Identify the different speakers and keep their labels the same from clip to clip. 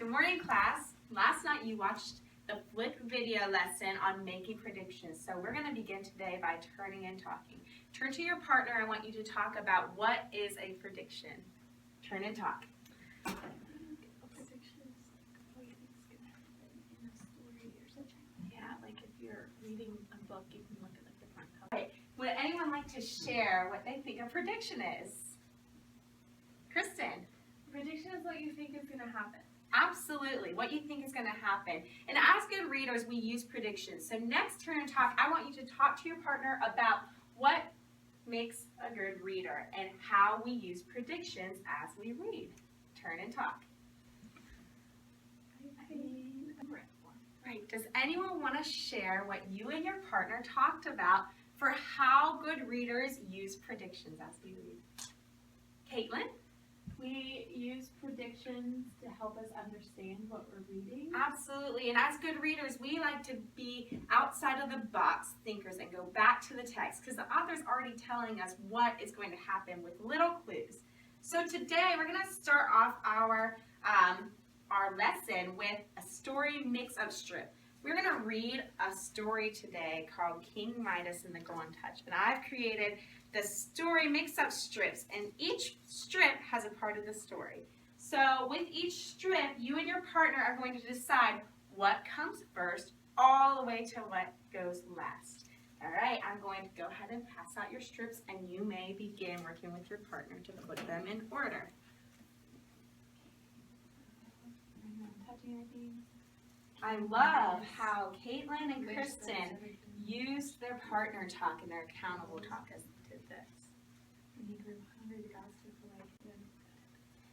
Speaker 1: Good morning, class. Last night you watched the flip video lesson on making predictions. So we're going to begin today by turning and talking. Turn to your partner. I want you to talk about what is a prediction. Turn and talk. Yeah, like if you're reading a book, you can look at the different colors. Okay. Would anyone like to share what they think a prediction is? Kristen.
Speaker 2: Prediction is what you think is going to happen.
Speaker 1: Absolutely, what you think is going to happen. And as good readers, we use predictions. So next turn and talk, I want you to talk to your partner about what makes a good reader and how we use predictions as we read. Turn and talk. Right. Does anyone want to share what you and your partner talked about for how good readers use predictions as we read? Caitlin?
Speaker 2: We use predictions to help us understand what we're reading.
Speaker 1: Absolutely, and as good readers, we like to be outside of the box thinkers and go back to the text because the author's already telling us what is going to happen with little clues. So today we're going to start off our lesson with a story mix-up strip. We're going to read a story today called King Midas and the Golden Touch, and I've created the story mix-up strips, and each strip has a part of the story. So with each strip, you and your partner are going to decide what comes first all the way to what goes last. All right, I'm going to go ahead and pass out your strips, and you may begin working with your partner to put them in order. I love how Caitlin and Kristen use their partner talk and their accountable talk as they did this.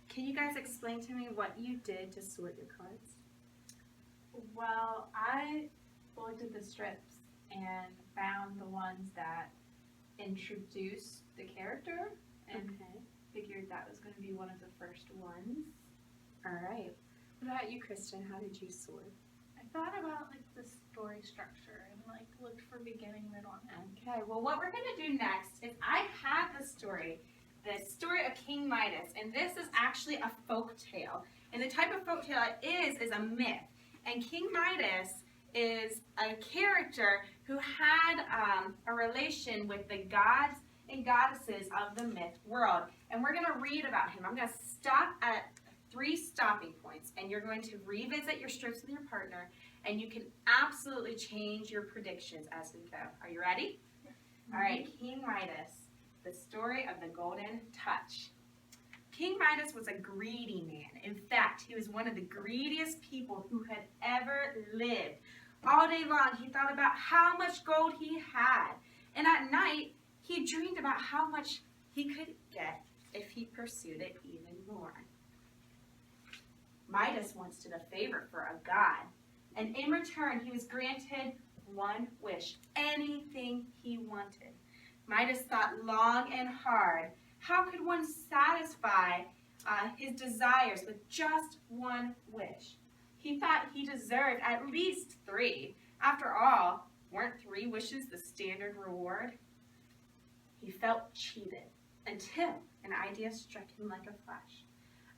Speaker 1: Can you guys explain to me what you did to sort your cards?
Speaker 2: Well, I looked at the strips and found the ones that introduced the character and figured that was going to be one of the first ones.
Speaker 1: All right. What about you, Kristen? How did you sort?
Speaker 2: I thought about the story structure and looked for beginning, middle, and end.
Speaker 1: Okay, well what we're going to do next is I have the story of King Midas, and this is actually a folk tale. And the type of folk tale it is a myth. And King Midas is a character who had a relation with the gods and goddesses of the myth world. And we're going to read about him. I'm going to stop at 3 stopping points, and you're going to revisit your strips with your partner, and you can absolutely change your predictions as we go. Are you ready? All right, King Midas, the story of the Golden Touch. King Midas was a greedy man. In fact, he was one of the greediest people who had ever lived. All day long, he thought about how much gold he had, and at night, he dreamed about how much he could get if he pursued it even more. Midas once did a favor for a god, and in return he was granted one wish, anything he wanted. Midas thought long and hard. How could one satisfy his desires with just one wish? He thought he deserved at least 3. After all, weren't 3 wishes the standard reward? He felt cheated until an idea struck him like a flash.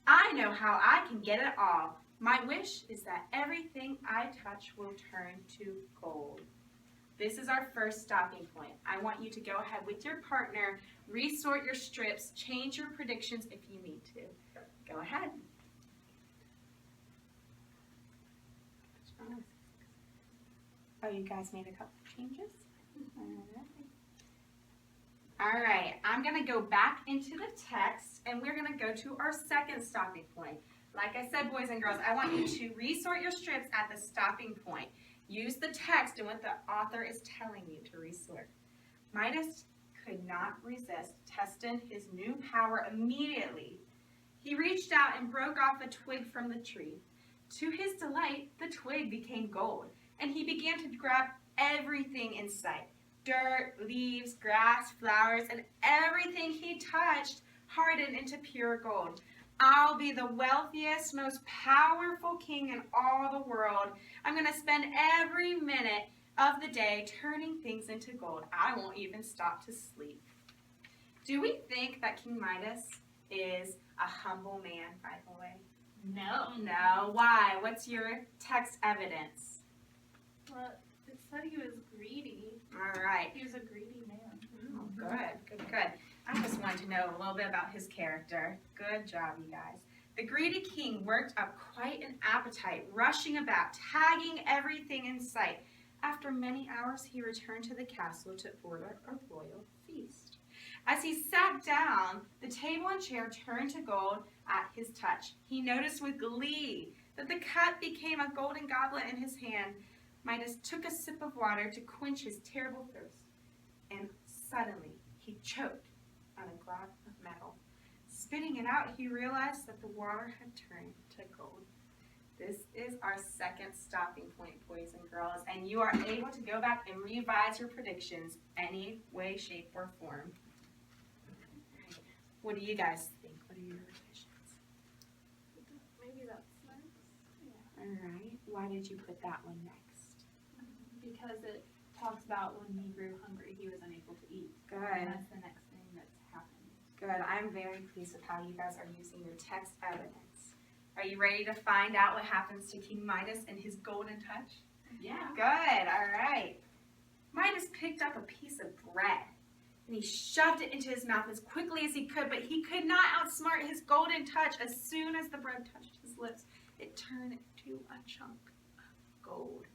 Speaker 1: I know how I can get it all. My wish is that everything I touch will turn to gold. This is our first stopping point. I want you to go ahead with your partner, resort your strips, change your predictions if you need to. Go ahead. Oh, you guys made a couple changes? All right, I'm going to go back into the text, and we're going to go to our second stopping point. Like I said, boys and girls, I want you to resort your strips at the stopping point. Use the text and what the author is telling you to resort. Midas could not resist testing his new power immediately. He reached out and broke off a twig from the tree. To his delight, the twig became gold, and he began to grab everything in sight. Dirt, leaves, grass, flowers, and everything he touched hardened into pure gold. I'll be the wealthiest, most powerful king in all the world. I'm going to spend every minute of the day turning things into gold. I won't even stop to sleep. Do we think that King Midas is a humble man, by the way?
Speaker 2: No.
Speaker 1: No. Why? What's your text evidence?
Speaker 2: Well, it said he was greedy.
Speaker 1: All right.
Speaker 2: He was a greedy man.
Speaker 1: Oh, good. I just wanted to know a little bit about his character. Good job, you guys. The greedy king worked up quite an appetite, rushing about, tagging everything in sight. After many hours, he returned to the castle to order a royal feast. As he sat down, the table and chair turned to gold at his touch. He noticed with glee that the cup became a golden goblet in his hand. Midas took a sip of water to quench his terrible thirst, and suddenly he choked on a glob of metal. Spitting it out, he realized that the water had turned to gold. This is our second stopping point, boys and girls, and you are able to go back and revise your predictions any way, shape, or form. What do you guys think? What are your revisions?
Speaker 2: Maybe that's next. Yeah.
Speaker 1: All right. Why did you put that one next?
Speaker 2: Because it talks about when he grew hungry, he was unable to eat.
Speaker 1: Good.
Speaker 2: And that's the next thing that's happened.
Speaker 1: Good. I'm very pleased with how you guys are using your text evidence. Are you ready to find out what happens to King Midas and his golden touch?
Speaker 2: Yeah.
Speaker 1: Good. All right. Midas picked up a piece of bread and he shoved it into his mouth as quickly as he could, but he could not outsmart his golden touch. As soon as the bread touched his lips, it turned into a chunk of gold.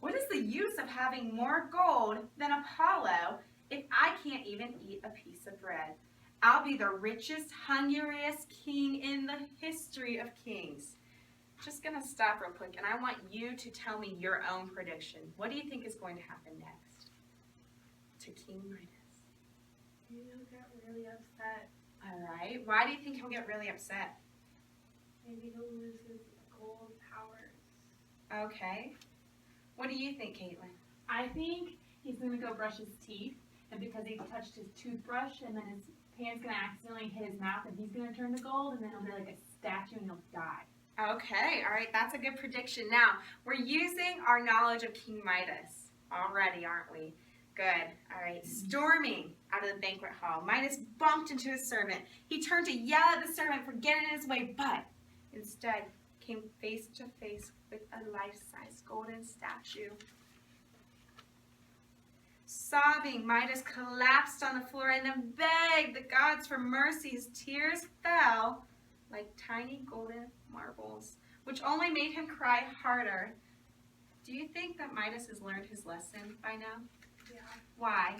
Speaker 1: What is the use of having more gold than Apollo if I can't even eat a piece of bread? I'll be the richest, hungriest king in the history of kings. Just going to stop real quick, and I want you to tell me your own prediction. What do you think is going to happen next to King Midas?
Speaker 2: Maybe he'll get really upset.
Speaker 1: All right. Why do you think he'll get really upset?
Speaker 2: Maybe he'll lose his gold powers.
Speaker 1: Okay. What do you think, Caitlin?
Speaker 2: I think he's going to go brush his teeth, and because he touched his toothbrush, and then his hand's going to accidentally hit his mouth, and he's going to turn to gold, and then he'll be like a statue, and he'll die.
Speaker 1: Okay, all right, that's a good prediction. Now, we're using our knowledge of King Midas already, aren't we? Good. All right, storming out of the banquet hall, Midas bumped into his servant. He turned to yell at the servant for getting in his way, but instead came face to face with a life-size golden statue. Sobbing, Midas collapsed on the floor and then begged the gods for mercy. His tears fell like tiny golden marbles, which only made him cry harder. Do you think that Midas has learned his lesson by now?
Speaker 2: Yeah.
Speaker 1: Why?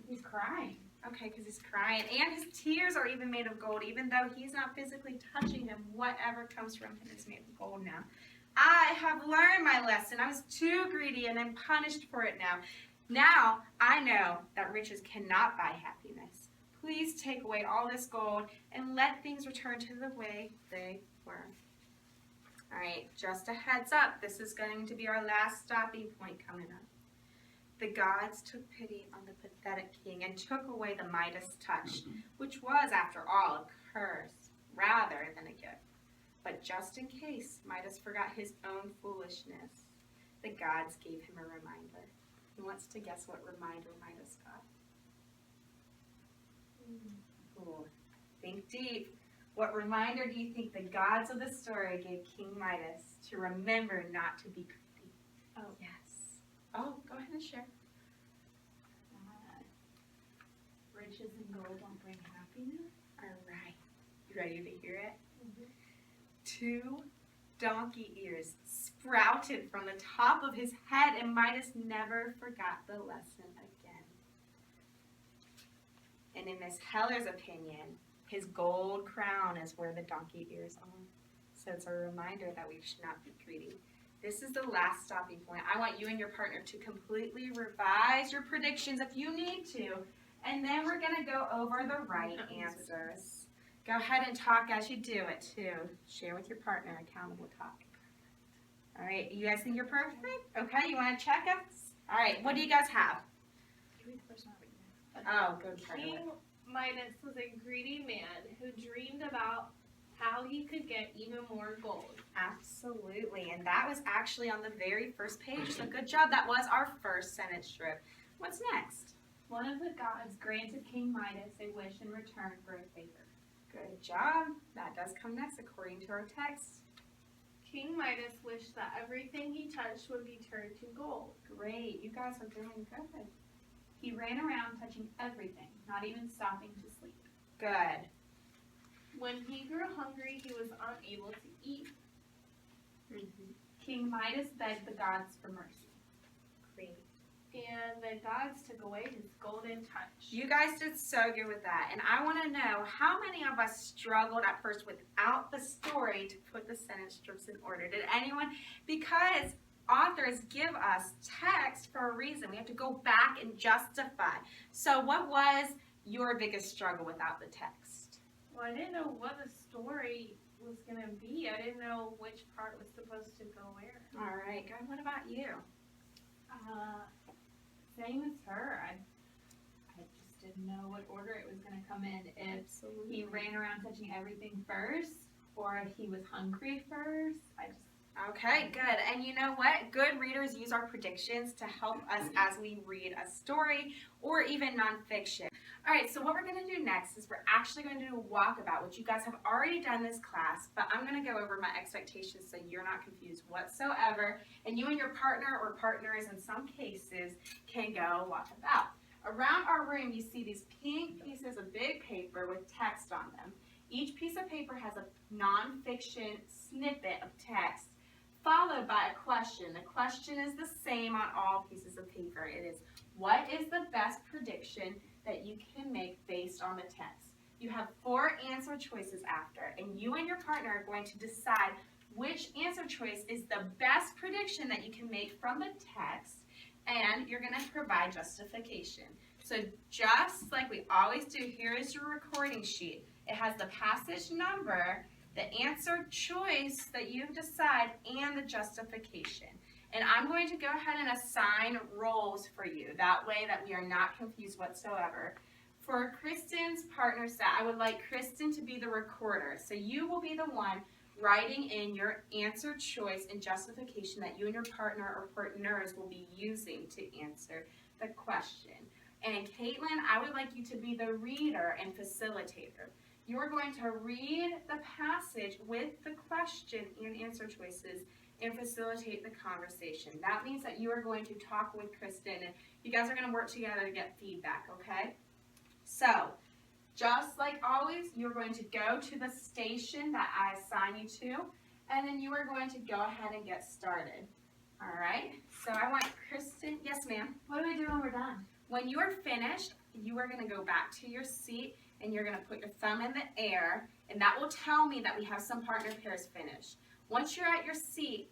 Speaker 2: He's crying.
Speaker 1: Okay, because he's crying. And his tears are even made of gold, even though he's not physically touching him. Whatever comes from him is made of gold now. I have learned my lesson. I was too greedy and I'm punished for it now. Now I know that riches cannot buy happiness. Please take away all this gold and let things return to the way they were. All right, just a heads up. This is going to be our last stopping point coming up. The gods took pity on the pathetic king and took away the Midas touch, which was, after all, a curse rather than a gift. But just in case Midas forgot his own foolishness, the gods gave him a reminder. Who wants to guess what reminder Midas got? Ooh, think deep. What reminder do you think the gods of the story gave King Midas to remember not to be greedy?
Speaker 2: Oh.
Speaker 1: Yes. Oh, go ahead and share.
Speaker 2: Riches and gold don't bring happiness.
Speaker 1: All right. You ready to hear it?
Speaker 2: Mm-hmm.
Speaker 1: 2 donkey ears sprouted from the top of his head, and Midas never forgot the lesson again. And in Miss Heller's opinion, his gold crown is where the donkey ears are. So it's a reminder that we should not be greedy. This is the last stopping point. I want you and your partner to completely revise your predictions if you need to, and then we're going to go over the right answers. Go ahead and talk as you do it, too. Share with your partner, accountable talk. All right, you guys think you're perfect? Okay, you want to check us? All right, what do you guys have? Oh, good.
Speaker 3: King Midas was a greedy man who dreamed about how he could get even more gold.
Speaker 1: Absolutely, and that was actually on the very first page, so good job. That was our first sentence strip. What's next?
Speaker 2: One of the gods granted King Midas a wish in return for a favor.
Speaker 1: Good job. That does come next according to our text.
Speaker 3: King Midas wished that everything he touched would be turned to gold.
Speaker 1: Great. You guys are doing good.
Speaker 2: He ran around touching everything, not even stopping to sleep.
Speaker 1: Good.
Speaker 3: When he grew hungry, he was unable to eat.
Speaker 2: King Midas begged the gods for mercy.
Speaker 1: Great.
Speaker 3: And the gods took away his golden touch.
Speaker 1: You guys did so good with that. And I want to know how many of us struggled at first without the story to put the sentence strips in order. Did anyone? Because authors give us text for a reason. We have to go back and justify. So what was your biggest struggle without the text?
Speaker 3: Well, I didn't know what the story was going to be. I didn't know which part was supposed to go where.
Speaker 1: All right, good. What about you?
Speaker 2: Same as her. I just didn't know what order it was going to come in. If he ran around touching everything first, or if he was hungry first.
Speaker 1: Okay, good. And you know what? Good readers use our predictions to help us as we read a story or even nonfiction. All right, so what we're going to do next is we're actually going to do a walkabout, which you guys have already done this class, but I'm going to go over my expectations so you're not confused whatsoever, and you and your partner or partners in some cases can go walkabout. Around our room, you see these pink pieces of big paper with text on them. Each piece of paper has a nonfiction snippet of text followed by a question. The question is the same on all pieces of paper. It is, what is the best prediction that you can make based on the text? You have 4 answer choices after, and you and your partner are going to decide which answer choice is the best prediction that you can make from the text, and you're going to provide justification. So just like we always do, here is your recording sheet. It has the passage number, the answer choice that you decide, and the justification. And I'm going to go ahead and assign roles for you. That way that we are not confused whatsoever. For Kristen's partner set, I would like Kristen to be the recorder. So you will be the one writing in your answer choice and justification that you and your partner or partners will be using to answer the question. And Caitlin, I would like you to be the reader and facilitator. You are going to read the passage with the question and answer choices and facilitate the conversation. That means that you are going to talk with Kristen and you guys are going to work together to get feedback, okay? So, just like always, you're going to go to the station that I assign you to, and then you are going to go ahead and get started. All right? So I want Kristen, yes ma'am?
Speaker 2: What do we do when we're done?
Speaker 1: When you are finished, you are going to go back to your seat and you're going to put your thumb in the air, and that will tell me that we have some partner pairs finished. Once you're at your seat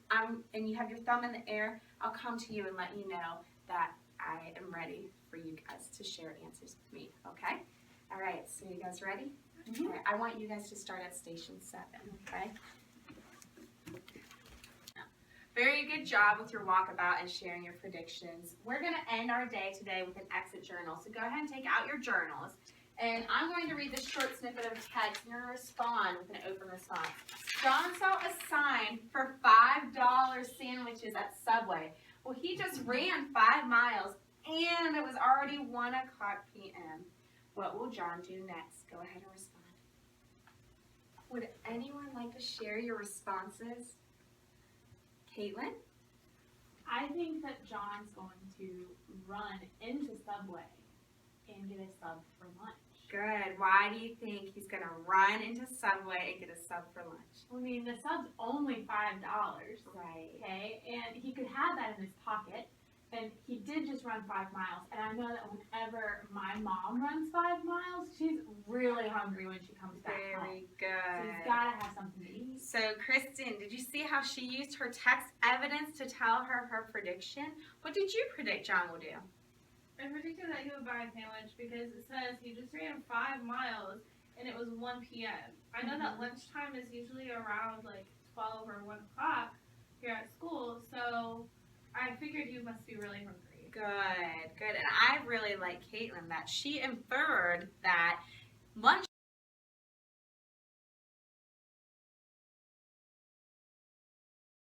Speaker 1: and you have your thumb in the air, I'll come to you and let you know that I am ready for you guys to share answers with me, okay? All right, so you guys ready?
Speaker 2: Mm-hmm.
Speaker 1: All right, I want you guys to start at station 7, okay? Very good job with your walkabout and sharing your predictions. We're going to end our day today with an exit journal, so go ahead and take out your journals. And I'm going to read this short snippet of text, and you're going to respond with an open response. John saw a sign for $5 sandwiches at Subway. Well, he just ran 5 miles, and it was already 1 o'clock p.m. What will John do next? Go ahead and respond. Would anyone like to share your responses? Caitlin?
Speaker 2: I think that John's going to run into Subway and get a sub for lunch.
Speaker 1: Good. Why do you think he's going to run into Subway and get a sub for lunch?
Speaker 2: I mean, the sub's only $5.
Speaker 1: Right.
Speaker 2: Okay, and he could have that in his pocket. And he did just run 5 miles. And I know that whenever my mom runs 5 miles, she's really hungry when she comes back home.
Speaker 1: Very good.
Speaker 2: So he's got to have something to eat.
Speaker 1: So, Kristen, did you see how she used her text evidence to tell her prediction? What did you predict John will do?
Speaker 3: I predicted that he would buy a sandwich because it says he just ran 5 miles and it was 1 p.m. I know that lunchtime is usually around like 12 or 1 o'clock here at school, so I figured you must be really hungry.
Speaker 1: Good, good. And I really like Caitlin that she inferred that lunch